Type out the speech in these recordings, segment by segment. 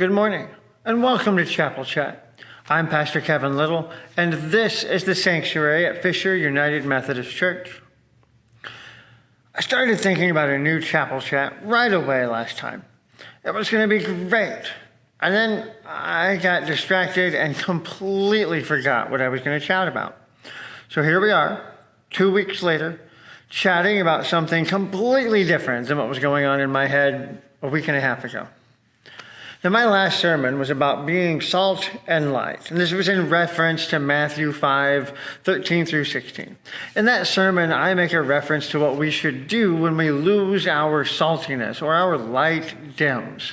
Good morning, and welcome to Chapel Chat. I'm Pastor Kevin Little, and this is the sanctuary at Fisher United Methodist Church. I started thinking about a new Chapel Chat right away last time. It was going to be great. And then I got distracted and completely forgot what I was going to chat about. So here we are, 2 weeks later, chatting about something completely different than what was going on in my head a week and a half ago. Now, my last sermon was about being salt and light, and this was in reference to Matthew 5:13 through 16. In that sermon, I make a reference to what we should do when we lose our saltiness or our light dims.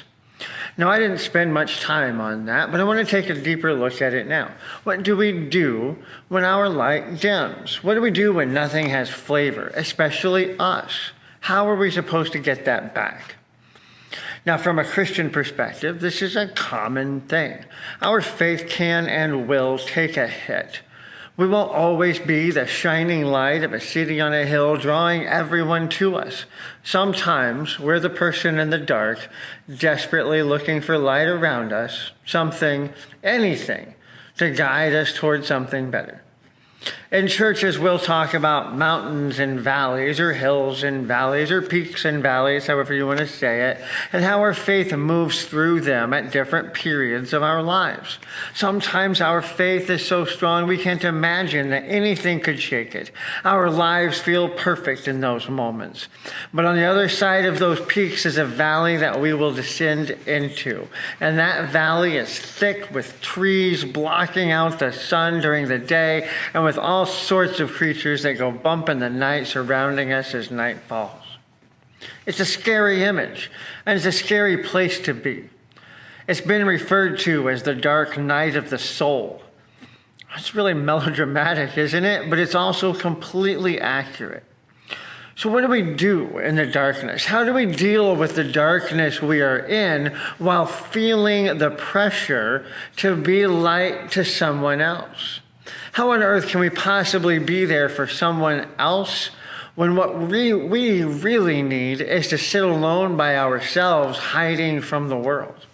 Now, I didn't spend much time on that, but I want to take a deeper look at it now. What do we do when our light dims? What do we do when nothing has flavor, especially us? How are we supposed to get that back? Now, from a Christian perspective, this is a common thing. Our faith can and will take a hit. We won't always be the shining light of a city on a hill drawing everyone to us. Sometimes we're the person in the dark, desperately looking for light around us, something, anything, to guide us towards something better. In churches, we'll talk about mountains and valleys, or hills and valleys, or peaks and valleys, however you want to say it, and how our faith moves through them at different periods of our lives. Sometimes our faith is so strong we can't imagine that anything could shake it. Our lives feel perfect in those moments. But on the other side of those peaks is a valley that we will descend into. And that valley is thick with trees blocking out the sun during the day, and with all sorts of creatures that go bump in the night surrounding us as night falls. It's a scary image, and it's a scary place to be. It's been referred to as the dark night of the soul. It's really melodramatic, isn't it? But it's also completely accurate. So what do we do in the darkness? How do we deal with the darkness we are in while feeling the pressure to be light to someone else? How on earth can we possibly be there for someone else when what we really need is to sit alone by ourselves, hiding from the world?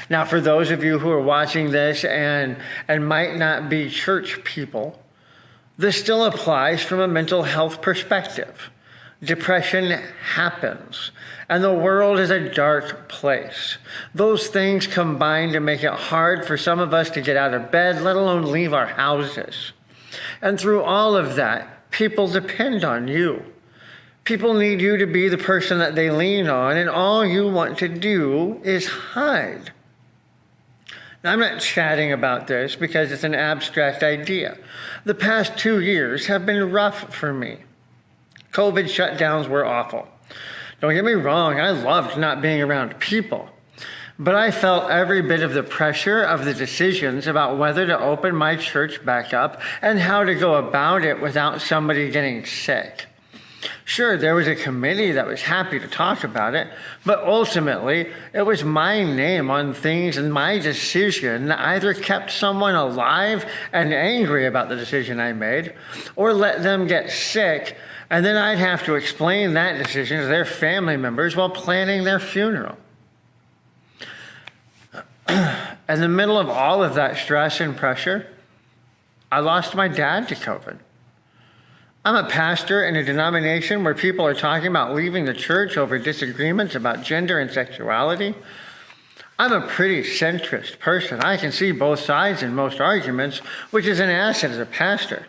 Now, for those of you who are watching this and might not be church people, this still applies from a mental health perspective. Depression happens, and the world is a dark place. Those things combine to make it hard for some of us to get out of bed, let alone leave our houses. And through all of that, people depend on you. People need you to be the person that they lean on, and all you want to do is hide. Now, I'm not chatting about this because it's an abstract idea. The past 2 years have been rough for me. COVID shutdowns were awful. Don't get me wrong, I loved not being around people. But I felt every bit of the pressure of the decisions about whether to open my church back up and how to go about it without somebody getting sick. Sure, there was a committee that was happy to talk about it, but ultimately, it was my name on things and my decision that either kept someone alive and angry about the decision I made, or let them get sick, and then I'd have to explain that decision to their family members while planning their funeral. In the middle of all of that stress and pressure, I lost my dad to COVID. I'm a pastor in a denomination where people are talking about leaving the church over disagreements about gender and sexuality. I'm a pretty centrist person. I can see both sides in most arguments, which is an asset as a pastor.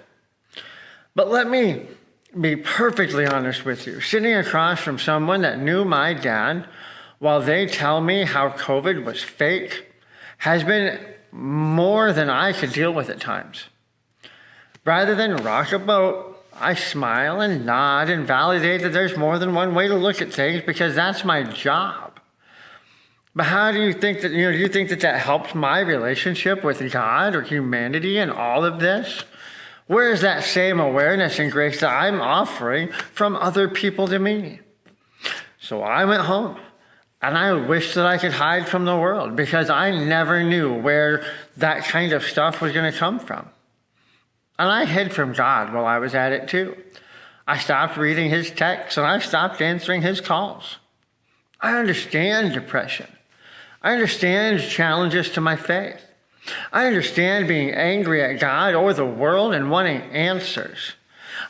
But let me be perfectly honest with you. Sitting across from someone that knew my dad while they tell me how COVID was fake has been more than I could deal with at times. Rather than rock a boat, I smile and nod and validate that there's more than one way to look at things because that's my job. But how do you think that, do you think that helps my relationship with God or humanity and all of this? Where is that same awareness and grace that I'm offering from other people to me? So I went home, and I wish that I could hide from the world because I never knew where that kind of stuff was going to come from. And I hid from God while I was at it too. I stopped reading his texts, and I stopped answering his calls. I understand depression. I understand challenges to my faith. I understand being angry at God or the world and wanting answers.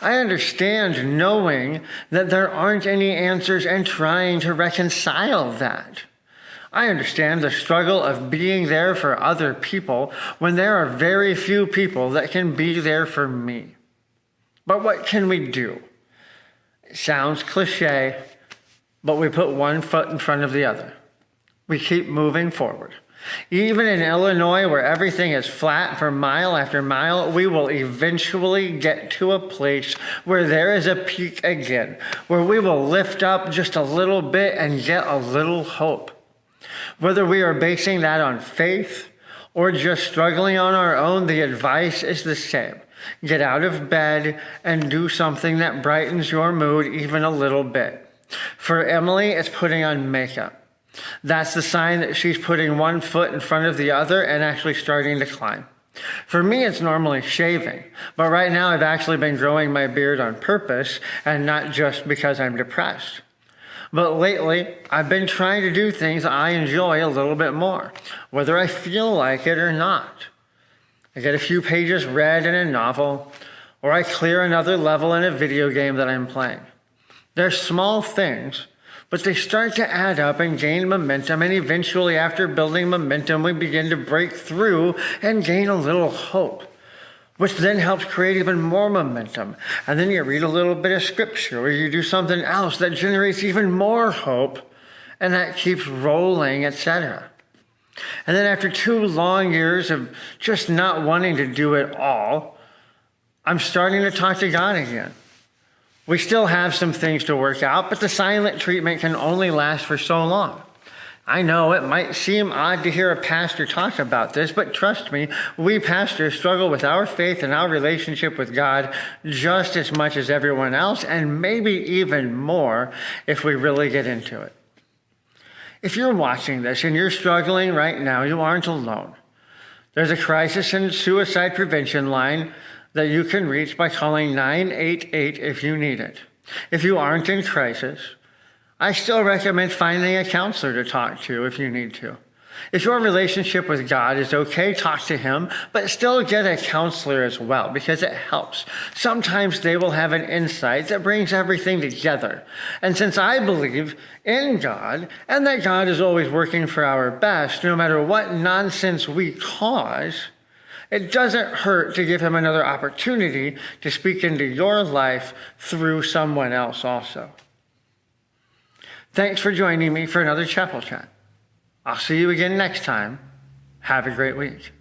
I understand knowing that there aren't any answers and trying to reconcile that. I understand the struggle of being there for other people when there are very few people that can be there for me. But what can we do? It sounds cliche, but we put one foot in front of the other. We keep moving forward. Even in Illinois, where everything is flat for mile after mile, we will eventually get to a place where there is a peak again, where we will lift up just a little bit and get a little hope. Whether we are basing that on faith or just struggling on our own, the advice is the same. Get out of bed and do something that brightens your mood even a little bit. For Emily, it's putting on makeup. That's the sign that she's putting one foot in front of the other and actually starting to climb. For me, it's normally shaving, but right now I've actually been growing my beard on purpose and not just because I'm depressed. But lately, I've been trying to do things I enjoy a little bit more, whether I feel like it or not. I get a few pages read in a novel, or I clear another level in a video game that I'm playing. They're small things, but they start to add up and gain momentum, and eventually, after building momentum, we begin to break through and gain a little hope, which then helps create even more momentum. And then you read a little bit of scripture, or you do something else that generates even more hope, and that keeps rolling, etc. And then after 2 long years of just not wanting to do it all, I'm starting to talk to God again. We still have some things to work out, but the silent treatment can only last for so long. I know it might seem odd to hear a pastor talk about this, but trust me, we pastors struggle with our faith and our relationship with God just as much as everyone else, and maybe even more if we really get into it. If you're watching this and you're struggling right now, you aren't alone. There's a crisis and suicide prevention line that you can reach by calling 988 if you need it. If you aren't in crisis, I still recommend finding a counselor to talk to if you need to. If your relationship with God is okay, talk to him, but still get a counselor as well because it helps. Sometimes they will have an insight that brings everything together. And since I believe in God and that God is always working for our best, no matter what nonsense we cause, it doesn't hurt to give him another opportunity to speak into your life through someone else also. Thanks for joining me for another Chapel Chat. I'll see you again next time. Have a great week.